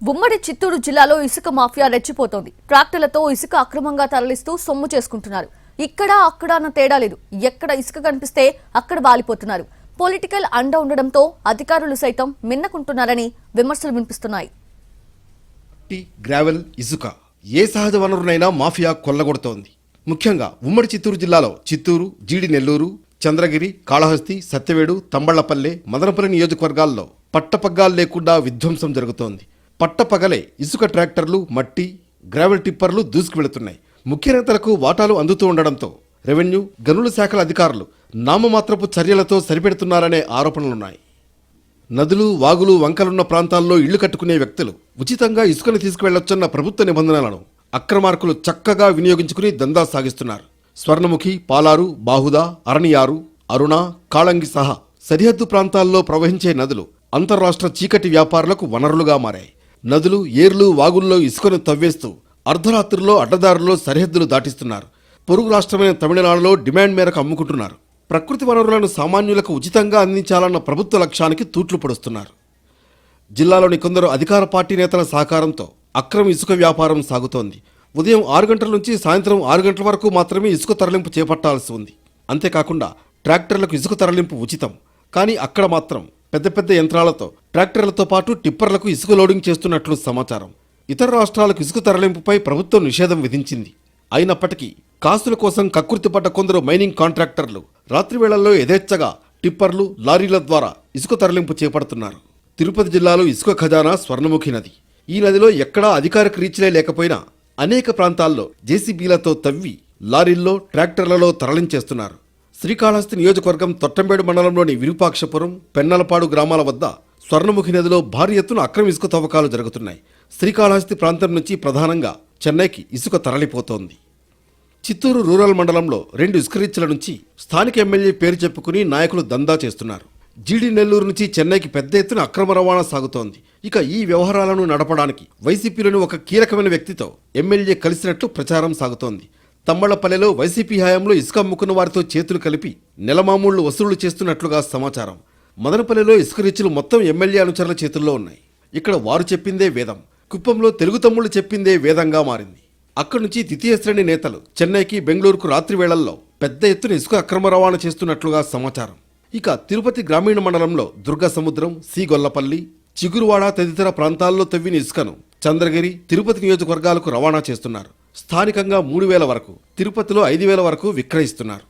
ఉమ్మడి చిత్తూరు జిల్లాలో ఇసుక మాఫియా రెచ్చిపోతోంది. ట్రాక్టర్లతో ఇసుక అక్రమంగా తరలిస్తూ సొమ్ము చేసుకుంటున్నారు. ఇక్కడ అక్కడ అన్న తేడా లేదు. ఎక్కడ ఇసుక కనిపిస్తే అక్కడ వాలిపోతున్నారు. పొలిటికల్ అండ ఉండడంతో అధికారులు సైతం మిన్నకుంటున్నారని విమర్శలు వినిపిస్తున్నాయి. గ్రావెల్, ఇసుక ఏ సహజ వనరునైనా మాఫియా కొల్లగొడుతోంది. ముఖ్యంగా ఉమ్మడి చిత్తూరు జిల్లాలో చిత్తూరు, జీడి నెల్లూరు, చంద్రగిరి, కాళహస్తి, సత్యవేడు, తంబళ్లపల్లె, మదనపల్లి నియోజకవర్గాల్లో పట్టపగ్గాలు లేకుండా విధ్వంసం జరుగుతోంది. పట్టపగలే ఇసుక ట్రాక్టర్లు, మట్టి, గ్రావెల్ టిప్పర్లు దూసుకు వెళుతున్నాయి. ముఖ్య నేతలకు వాటాలు అందుతూ ఉండడంతో రెవెన్యూ, గనుల శాఖల అధికారులు నామమాత్రపు చర్యలతో సరిపెడుతున్నారనే ఆరోపణలున్నాయి. నదులు, వాగులు, వంకలున్న ప్రాంతాల్లో ఇళ్లు కట్టుకునే వ్యక్తులు ఉచితంగా ఇసుకను తీసుకువెళ్లొచ్చన్న ప్రభుత్వ నిబంధనలను అక్రమార్కులు చక్కగా వినియోగించుకుని దందా సాగిస్తున్నారు. స్వర్ణముఖి, పాలారు, బాహుదా, అరణియారు, అరుణ, కాళంగి సహా సరిహద్దు ప్రాంతాల్లో ప్రవహించే నదులు అంతర్రాష్ట్ర చీకటి వ్యాపారులకు వనరులుగా మారాయి. నదులు, ఏర్లు, వాగుల్లో ఇసుకను తవ్వేస్తూ అర్ధరాత్రుల్లో అడ్డదారుల్లో సరిహద్దులు దాటిస్తున్నారు. పొరుగు రాష్ట్రమైన తమిళనాడులో డిమాండ్ మేరకు అమ్ముకుంటున్నారు. ప్రకృతి వనరులను సామాన్యులకు ఉచితంగా అందించాలన్న ప్రభుత్వ లక్ష్యానికి తూట్లు పొడుస్తున్నారు. జిల్లాలోని కొందరు అధికార పార్టీ నేతల సహకారంతో అక్రమ ఇసుక వ్యాపారం సాగుతోంది. ఉదయం 6 గంటల నుంచి సాయంత్రం 6 గంటల వరకు మాత్రమే ఇసుక తరలింపు చేపట్టాల్సి ఉంది. అంతేకాకుండా ట్రాక్టర్లకు ఇసుక తరలింపు ఉచితం. కానీ అక్కడ మాత్రం పెద్ద పెద్ద యంత్రాలతో ట్రాక్టర్లతో పాటు టిప్పర్లకు ఇసుక లోడింగ్ చేస్తున్నట్లు సమాచారం. ఇతర రాష్ట్రాలకు ఇసుక తరలింపుపై ప్రభుత్వం నిషేధం విధించింది. అయినప్పటికీ కాసుల కోసం కక్కుర్తిపడ్డ కొందరు మైనింగ్ కాంట్రాక్టర్లు రాత్రి వేళల్లో యథేచ్ఛగా టిప్పర్లు, లారీల ద్వారా ఇసుక తరలింపు చేపడుతున్నారు. తిరుపతి జిల్లాలో ఇసుక ఖజానా స్వర్ణముఖి నది. ఈ నదిలో ఎక్కడా అధికారిక రీచ్లే లేకపోయినా అనేక ప్రాంతాల్లో జేసీబీలతో తవ్వి లారీల్లో, ట్రాక్టర్లలో తరలించేస్తున్నారు. శ్రీకాళహస్తి నియోజకవర్గం తొట్టంబేడు మండలంలోని విరూపాక్షపురం, పెన్నలపాడు గ్రామాల వద్ద స్వర్ణముఖి నదిలో భారీ ఎత్తున అక్రమ ఇసుక తవ్వకాలు జరుగుతున్నాయి. శ్రీకాళహస్తి ప్రాంతం నుంచి ప్రధానంగా చెన్నైకి ఇసుక తరలిపోతోంది. చిత్తూరు రూరల్ మండలంలో 2 ఇసుక రీచ్ల నుంచి స్థానిక ఎమ్మెల్యే పేరు చెప్పుకుని నాయకులు దందా చేస్తున్నారు. జీడి నెల్లూరు నుంచి చెన్నైకి పెద్ద ఎత్తున అక్రమ రవాణా సాగుతోంది. ఇక ఈ వ్యవహారాలను నడపడానికి వైసీపీలోని ఒక కీలకమైన వ్యక్తితో ఎమ్మెల్యే కలిసినట్లు ప్రచారం సాగుతోంది. తమ్మళ్లపల్లెలో వైసీపీ హయాంలో ఇసుక అమ్ముకున్న వారితో చేతులు కలిపి నెలమామూళ్లు వసూళ్లు చేస్తున్నట్లుగా సమాచారం. మదనపల్లెలో ఇసుక రీచ్లు మొత్తం ఎమ్మెల్యే అనుచరుల చేతుల్లో ఉన్నాయి. ఇక్కడ వారు చెప్పిందే వేదం. కుప్పంలో తెలుగు తమ్ముళ్లు చెప్పిందే వేదంగా మారింది. అక్కడి నుంచి ద్వితీయ శ్రేణి నేతలు చెన్నైకి, బెంగళూరుకు రాత్రి వేళల్లో పెద్ద ఎత్తున ఇసుక అక్రమ రవాణా చేస్తున్నట్లుగా సమాచారం. ఇక తిరుపతి గ్రామీణ మండలంలో దుర్గసముద్రం, సి గొల్లపల్లి, చిగురువాడ తదితర ప్రాంతాల్లో తవ్విన ఇసుకను చంద్రగిరి, తిరుపతి నియోజకవర్గాలకు రవాణా చేస్తున్నారు. స్థానికంగా 3000 వరకు, తిరుపతిలో 5000 వరకు విక్రయిస్తున్నారు.